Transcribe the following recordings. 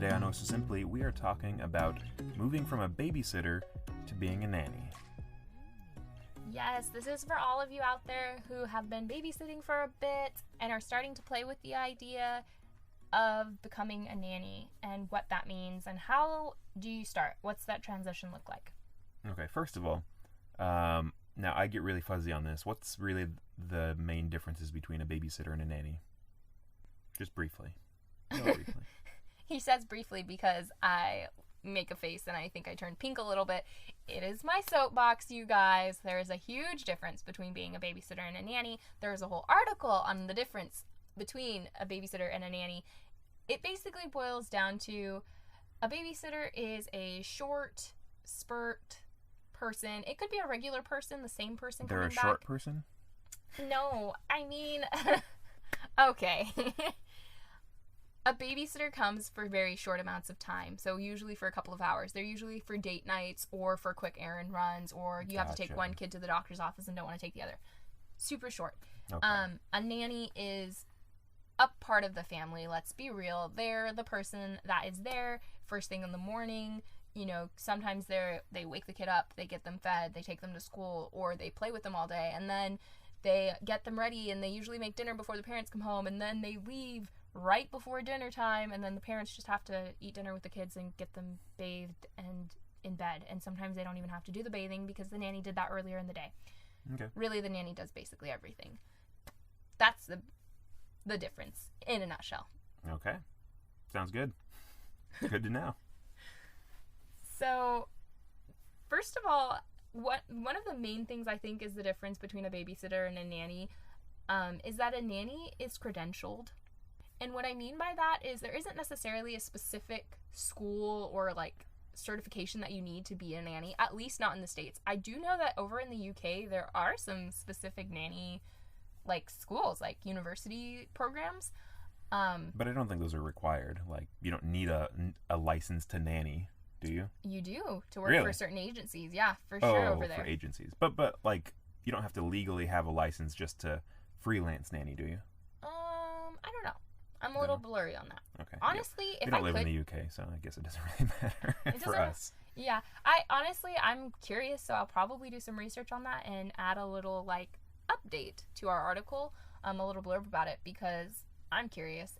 today on Oh So Simply, we are talking about moving from a babysitter to being a nanny. Yes, this is for all of you out there who have been babysitting for a bit and are starting to play with the idea of becoming a nanny and what that means and how do you start? What's that transition look like? Okay, first of all, now I get really fuzzy on this. What's really the main differences between a babysitter and a nanny? Just briefly. Briefly. He says briefly because I make a face and I think I turned pink a little bit. It is my soapbox, you guys. There is a huge difference between being a babysitter and a nanny. There is a whole article on the difference between a babysitter and a nanny. It basically boils down to a babysitter is a short spurt person. It could be a regular person, the same person coming back. They're a short person? No, I mean, okay. A babysitter comes for very short amounts of time, so usually for a couple of hours. They're usually for date nights or for quick errand runs, or you have to take one kid to the doctor's office and don't want to take the other. Super short. Okay. A nanny is a part of the family, let's be real. They're the person that is there first thing in the morning. You know, sometimes they wake the kid up, they get them fed, they take them to school, or they play with them all day, and then they get them ready, and they usually make dinner before the parents come home, and then they leave right before dinner time, and then the parents just have to eat dinner with the kids and get them bathed and in bed. And sometimes they don't even have to do the bathing because the nanny did that earlier in the day. Okay. Really, the nanny does basically everything. That's the difference in a nutshell. Okay. Sounds good. Good to know. So, first of all, one of the main things I think is the difference between a babysitter and a nanny is that a nanny is credentialed. And what I mean by that is there isn't necessarily a specific school or like certification that you need to be a nanny, at least not in the States. I do know that over in the UK there are some specific nanny like schools, like university programs. But I don't think those are required. Like, you don't need a license to nanny, do you? You do, to work Really? for certain agencies. Yeah, for sure over there. For agencies. But like, you don't have to legally have a license just to freelance nanny, do you? I don't know. I'm a little blurry on that. Okay. Honestly, if I could... We don't live in the UK, so I guess it doesn't really matter for us. Yeah. I'm curious, so I'll probably do some research on that and add a little, like, update to our article, a little blurb about it, because I'm curious.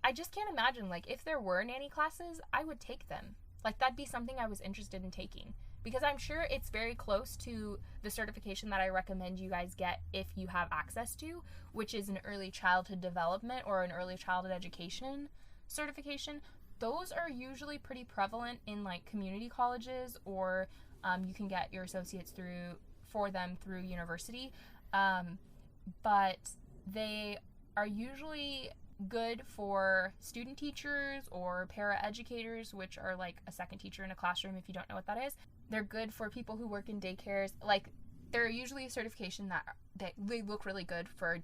I just can't imagine, like, if there were nanny classes, I would take them. Like, that'd be something I was interested in taking. Because I'm sure it's very close to the certification that I recommend you guys get if you have access to, which is an early childhood development or an early childhood education certification. Those are usually pretty prevalent in like community colleges, or you can get your associates for them through university. But they are usually good for student teachers or para-educators, which are like a second teacher in a classroom if you don't know what that is. They're good for people who work in daycares. Like, they're usually a certification that they look really good for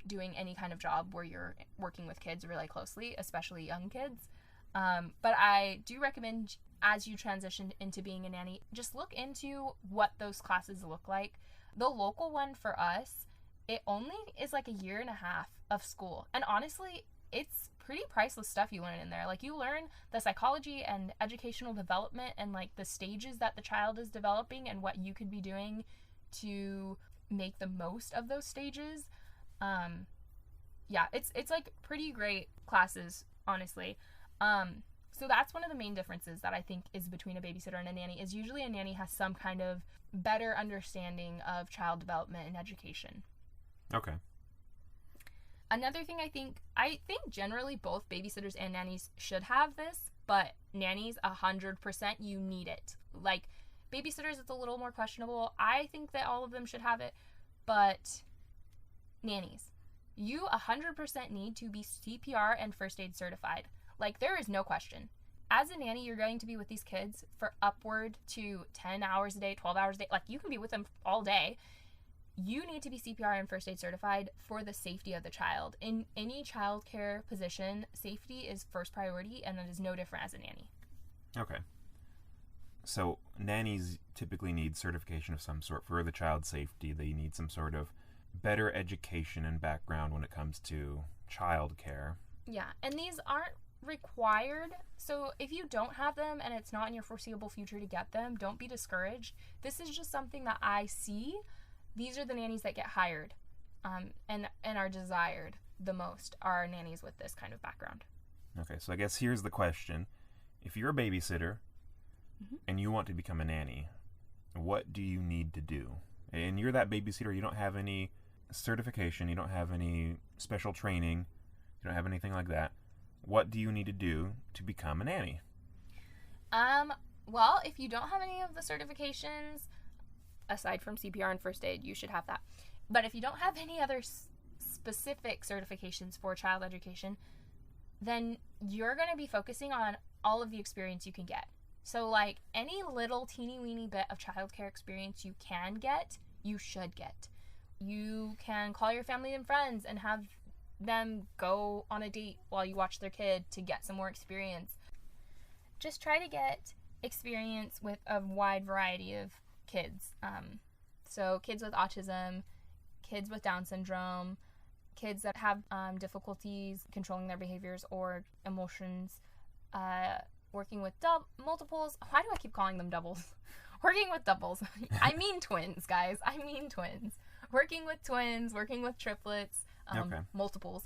doing any kind of job where you're working with kids really closely, especially young kids. But I do recommend, as you transition into being a nanny, just look into what those classes look like. The local one for us, it only is like 1.5 years of school. And honestly, it's pretty priceless stuff you learn in there. Like, you learn the psychology and educational development and like the stages that the child is developing and what you could be doing to make the most of those stages. It's like pretty great classes, honestly. So that's one of the main differences that I think is between a babysitter and a nanny, is usually a nanny has some kind of better understanding of child development and education. Okay. Another thing I think generally both babysitters and nannies should have this, but nannies 100% you need it. Like, babysitters, it's a little more questionable. I think that all of them should have it, but nannies, you 100% need to be CPR and first aid certified. Like, there is no question. As a nanny, you're going to be with these kids for upward to 10 hours a day, 12 hours a day. Like, you can be with them all day. You need to be CPR and first aid certified for the safety of the child. In any childcare position, safety is first priority, and that is no different as a nanny. Okay. So nannies typically need certification of some sort for the child's safety. They need some sort of better education and background when it comes to childcare. Yeah, and these aren't required. So if you don't have them and it's not in your foreseeable future to get them, don't be discouraged. This is just something that I see. These are the nannies that get hired and are desired the most, are nannies with this kind of background. Okay, so I guess here's the question. If you're a babysitter and you want to become a nanny, what do you need to do? And you're that babysitter, you don't have any certification, you don't have any special training, you don't have anything like that. What do you need to do to become a nanny? Well, if you don't have any of the certifications, aside from CPR and first aid, you should have that. But if you don't have any other specific certifications for child education, then you're going to be focusing on all of the experience you can get. So, like, any little teeny weeny bit of childcare experience you can get, you should get. You can call your family and friends and have them go on a date while you watch their kid to get some more experience. Just try to get experience with a wide variety of kids. So kids with autism, kids with Down syndrome, kids that have difficulties controlling their behaviors or emotions, working with multiples. Why do I keep calling them doubles? Working with doubles. I mean twins, guys. I mean twins. Working with twins, working with triplets, multiples,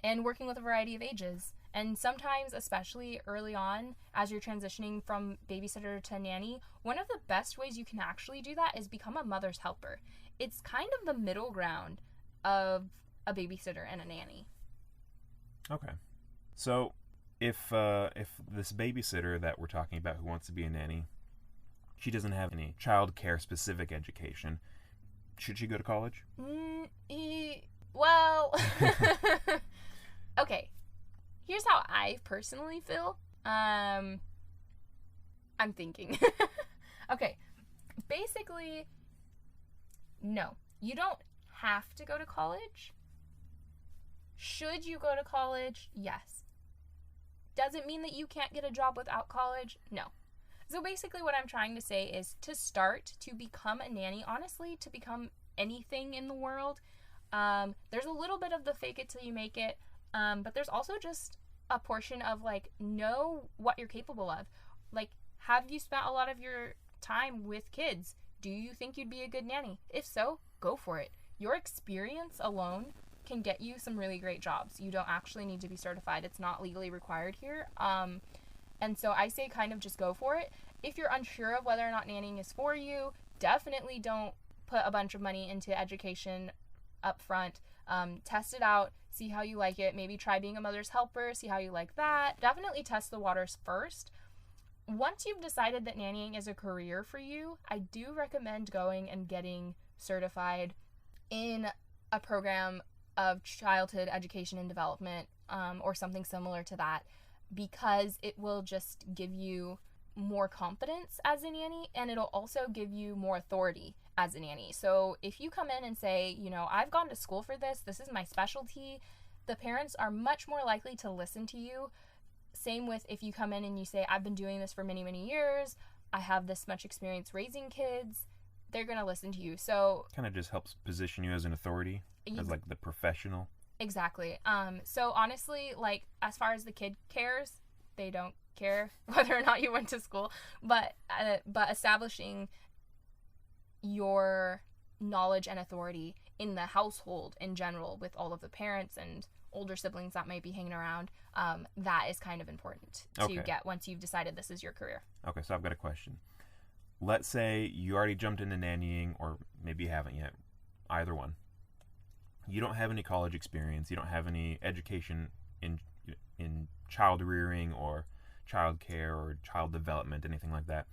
and working with a variety of ages. And sometimes, especially early on, as you're transitioning from babysitter to nanny, one of the best ways you can actually do that is become a mother's helper. It's kind of the middle ground of a babysitter and a nanny. Okay. So, if this babysitter that we're talking about who wants to be a nanny, she doesn't have any child care specific education, should she go to college? Well, okay. Here's how I personally feel. I'm thinking. Okay. Basically, no. You don't have to go to college. Should you go to college? Yes. Does it mean that you can't get a job without college? No. So basically what I'm trying to say is to start to become a nanny, honestly, to become anything in the world, there's a little bit of the fake it till you make it, but there's also just a portion of, like, know what you're capable of. Like, have you spent a lot of your time with kids? Do you think you'd be a good nanny? If so, go for it. Your experience alone can get you some really great jobs. You don't actually need to be certified. It's not legally required here. And so I say kind of just go for it. If you're unsure of whether or not nannying is for you, definitely don't put a bunch of money into education up front. Test it out, see how you like it. Maybe try being a mother's helper, see how you like that. Definitely test the waters first. Once you've decided that nannying is a career for you, I do recommend going and getting certified in a program of childhood education and development, or something similar to that, because it will just give you more confidence as a nanny, and it'll also give you more authority as a nanny. So if you come in and say, you know, I've gone to school for this is my specialty, the parents are much more likely to listen to you. Same with if you come in and you say, I've been doing this for many, many years, I have this much experience raising kids, they're going to listen to you. So kind of just helps position you as an authority, as like the professional. Exactly. So honestly, like, as far as the kid cares, they don't care whether or not you went to school, but establishing your knowledge and authority in the household in general with all of the parents and older siblings that might be hanging around, that is kind of important to get once you've decided this is your career. Okay, so I've got a question. Let's say you already jumped into nannying, or maybe you haven't yet, either one. You don't have any college experience, you don't have any education in child rearing or child care or child development, anything like that.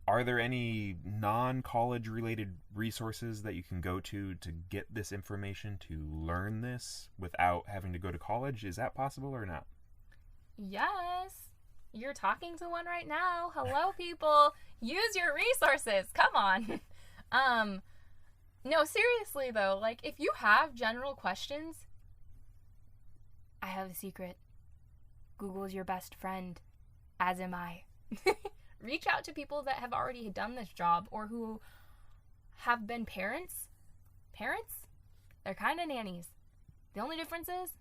Are there any non-college related resources that you can go to get this information, to learn this without having to go to college? Is that possible or not? Yes. You're talking to one right now. Hello, people. Use your resources. Come on. No, seriously, though. Like, if you have general questions, I have a secret. Google's your best friend, as am I. Reach out to people that have already done this job or who have been parents. Parents, they're kind of nannies. The only difference is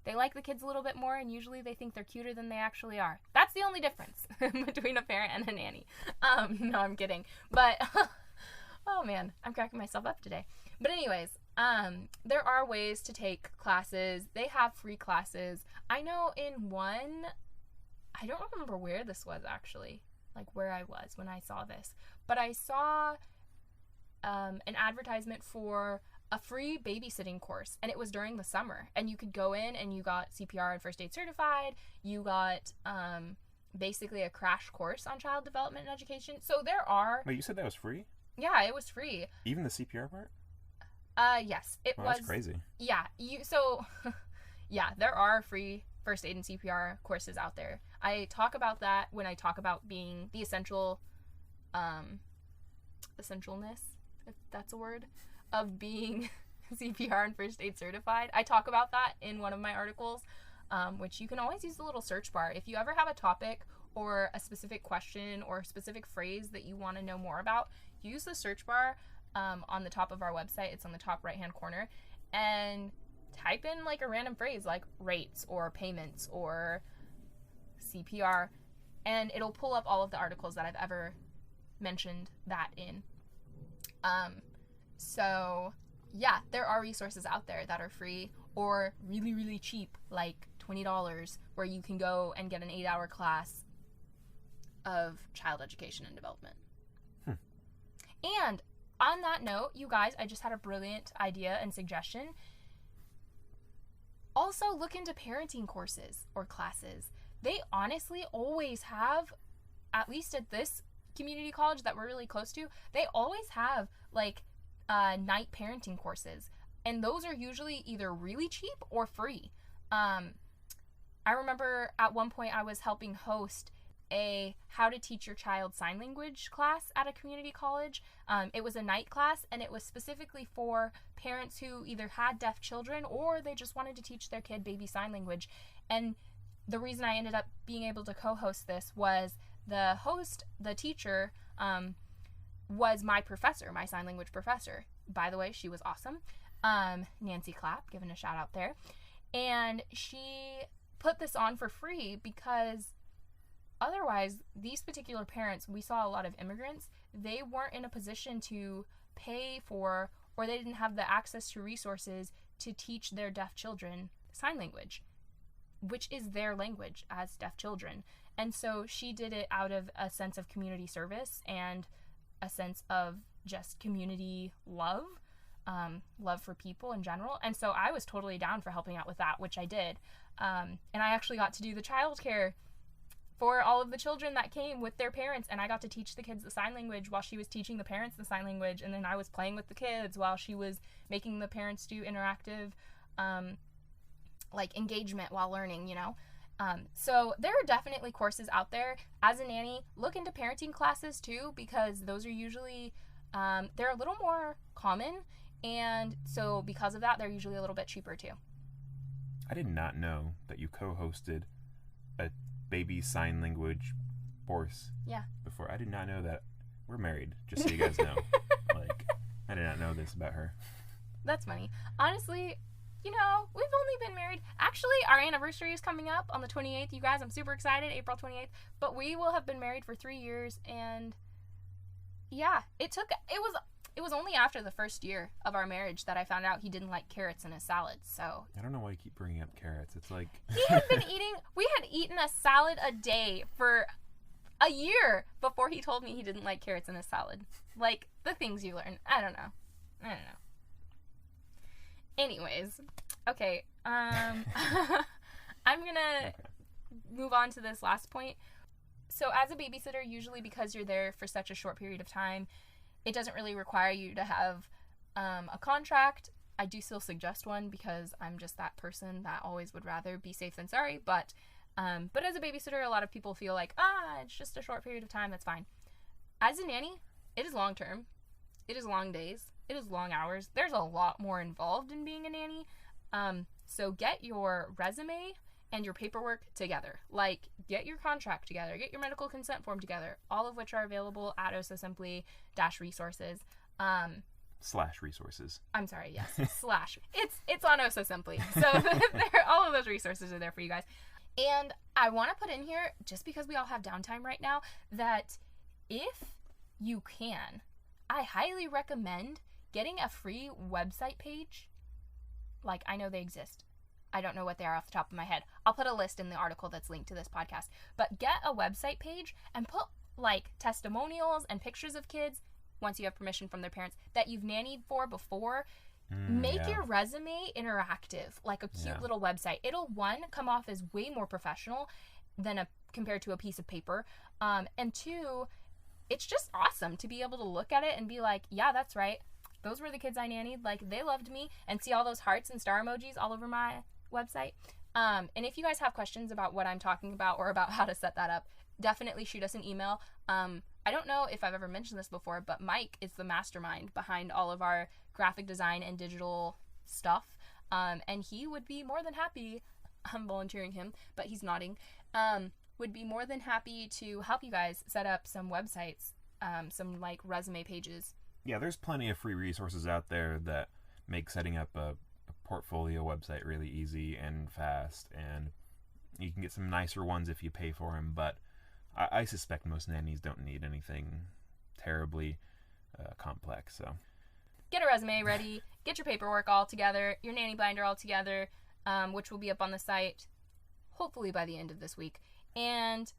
they like the kids a little bit more, and usually they think they're cuter than they actually are. That's the only difference between a parent and a nanny. No, I'm kidding. But, oh man, I'm cracking myself up today. But anyways, there are ways to take classes. They have free classes. I know in one, I don't remember where this was actually, like where I was when I saw this, but I saw an advertisement for a free babysitting course, and it was during the summer, and you could go in and you got CPR and first aid certified. You got basically a crash course on child development and education. So there are... Wait, you said that was free? Yeah, it was free. Even the CPR part? Yes, it was. That's crazy. Yeah, yeah, there are free first aid and CPR courses out there. I talk about that when I talk about being the essentialness, if that's a word, of being CPR and first aid certified. I talk about that in one of my articles, which you can always use the little search bar. If you ever have a topic or a specific question or a specific phrase that you want to know more about, use the search bar on the top of our website. It's on the top right hand corner, and type in like a random phrase like rates or payments or CPR, and it'll pull up all of the articles that I've ever mentioned that in. So yeah, there are resources out there that are free or really, really cheap, like $20, where you can go and get an 8-hour class of child education and development. And on that note, you guys, I just had a brilliant idea and suggestion. Also, look into parenting courses or classes. They honestly always have, at least at this community college that we're really close to, they always have like night parenting courses. And those are usually either really cheap or free. I remember at one point I was helping host a how to teach your child sign language class at a community college. It was a night class, and it was specifically for parents who either had deaf children or they just wanted to teach their kid baby sign language. And the reason I ended up being able to co-host this was the teacher, was my professor, my sign language professor. By the way, she was awesome. Nancy Clapp, giving a shout out there. And she put this on for free because otherwise, these particular parents, we saw a lot of immigrants, they weren't in a position to pay for, or they didn't have the access to resources to teach their deaf children sign language, which is their language as deaf children. And so she did it out of a sense of community service and a sense of just community love, love for people in general. And so I was totally down for helping out with that, which I did. And I actually got to do the childcare for all of the children that came with their parents, and I got to teach the kids the sign language while she was teaching the parents the sign language, and then I was playing with the kids while she was making the parents do interactive like engagement while learning, you know. So there are definitely courses out there. As a nanny, look into parenting classes too, because those are usually they're a little more common, and so because of that, they're usually a little bit cheaper too. I did not know that you co-hosted a baby sign language course. Yeah. Before. I did not know that. We're married, just so you guys know. Like, I did not know this about her. That's funny. Honestly, you know, we've only been married. Actually, our anniversary is coming up on the 28th, you guys. I'm super excited, April 28th. But we will have been married for 3 years, and yeah, it was only after the first year of our marriage that I found out he didn't like carrots in his salad. So I don't know why you keep bringing up carrots. It's like we had eaten a salad a day for a year before he told me he didn't like carrots in his salad. Like, the things you learn. I don't know. Anyways, okay. I'm gonna move on to this last point. So as a babysitter, usually because you're there for such a short period of time, it doesn't really require you to have a contract. I do still suggest one because I'm just that person that always would rather be safe than sorry. But as a babysitter, a lot of people feel like, it's just a short period of time. That's fine. As a nanny, it is long term. It is long days. It is long hours. There's a lot more involved in being a nanny. So get your resume and your paperwork together. Like, get your contract together, get your medical consent form together, all of which are available at OSA Simply-resources. Slash resources. I'm sorry, yes. Slash. It's on Oh So Simply. So all of those resources are there for you guys. And I want to put in here, just because we all have downtime right now, that if you can, I highly recommend getting a free website page. Like, I know they exist. I don't know what they are off the top of my head. I'll put a list in the article that's linked to this podcast. But get a website page and put, like, testimonials and pictures of kids, once you have permission from their parents, that you've nannied for before. Make your resume interactive, like a cute little website. It'll, one, come off as way more professional than compared to a piece of paper. And two, it's just awesome to be able to look at it and be like, yeah, that's right. Those were the kids I nannied. Like, they loved me. And see all those hearts and star emojis all over my website. And if you guys have questions about what I'm talking about or about how to set that up, definitely shoot us an email. I don't know if I've ever mentioned this before, but Mike is the mastermind behind all of our graphic design and digital stuff. And he would be more than happy, I'm volunteering him, but he's nodding, would be more than happy to help you guys set up some websites, some like resume pages. Yeah, there's plenty of free resources out there that make setting up a portfolio website really easy and fast, and you can get some nicer ones if you pay for them, but I suspect most nannies don't need anything terribly complex. So get a resume ready, get your paperwork all together, your nanny binder all together, which will be up on the site hopefully by the end of this week. And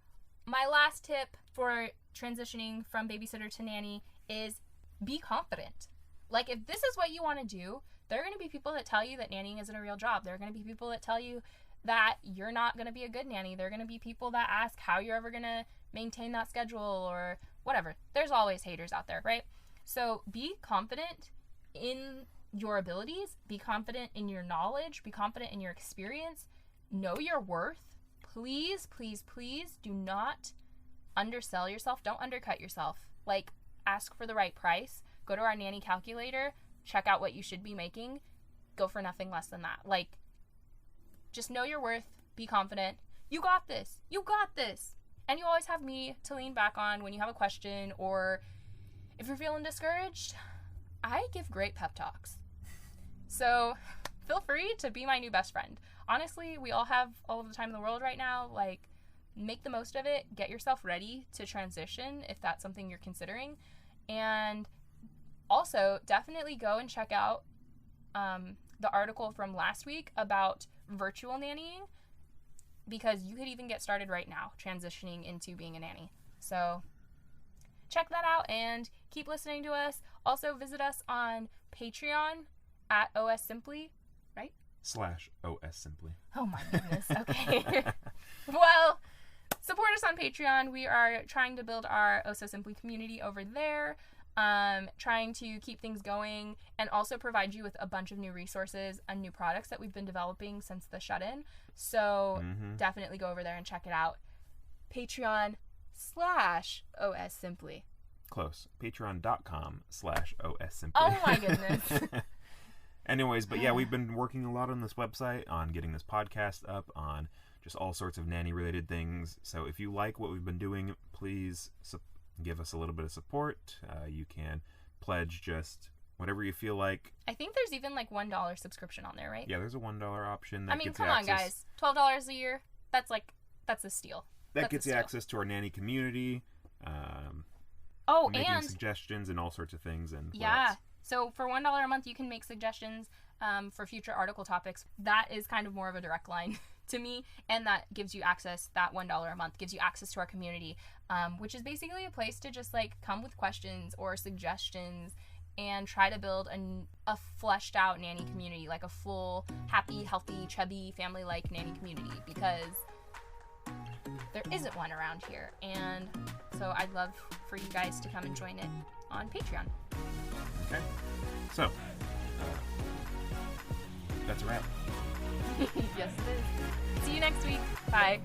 my last tip for transitioning from babysitter to nanny is be confident. Like, if this is what you want to do, there are going to be people that tell you that nannying isn't a real job. There are going to be people that tell you that you're not going to be a good nanny. There are going to be people that ask how you're ever going to maintain that schedule or whatever. There's always haters out there, right? So be confident in your abilities. Be confident in your knowledge. Be confident in your experience. Know your worth. Please, please, please do not undersell yourself. Don't undercut yourself. Like, ask for the right price. Go to our nanny calculator. Check out what you should be making. Go for nothing less than that. Like, just know your worth. Be confident. You got this. You got this. And you always have me to lean back on when you have a question, or if you're feeling discouraged. I give great pep talks. So feel free to be my new best friend. Honestly, we all have all of the time in the world right now. Like, make the most of it. Get yourself ready to transition if that's something you're considering. And also, definitely go and check out the article from last week about virtual nannying, because you could even get started right now transitioning into being a nanny. So check that out and keep listening to us. Also visit us on Patreon at OS Simply, right? /OS Simply. Oh my goodness. Okay. Well, support us on Patreon. We are trying to build our Oh So Simply community over there. Trying to keep things going and also provide you with a bunch of new resources and new products that we've been developing since the shut-in. So definitely go over there and check it out. Patreon /OS Simply. Close. Patreon.com/OS Simply. Oh my goodness. Anyways, but yeah, we've been working a lot on this website, on getting this podcast up, on just all sorts of nanny-related things. So if you like what we've been doing, please give us a little bit of support. You can pledge just whatever you feel like. I think there's even like $1 subscription on there, right? Yeah, there's a $1 option. That come on, guys. $12 a year. That's a steal. That gets you access to our nanny community. Making suggestions and all sorts of things. And yeah. So for $1 a month, you can make suggestions for future article topics. That is kind of more of a direct line to me, and that gives you access. That $1 a month gives you access to our community, which is basically a place to just like come with questions or suggestions and try to build a fleshed out nanny community, like a full, happy, healthy, chubby, family-like nanny community, because there isn't one around here. And so I'd love for you guys to come and join it on Patreon. Okay. So, that's a wrap. Yes, it is. See you next week. Bye.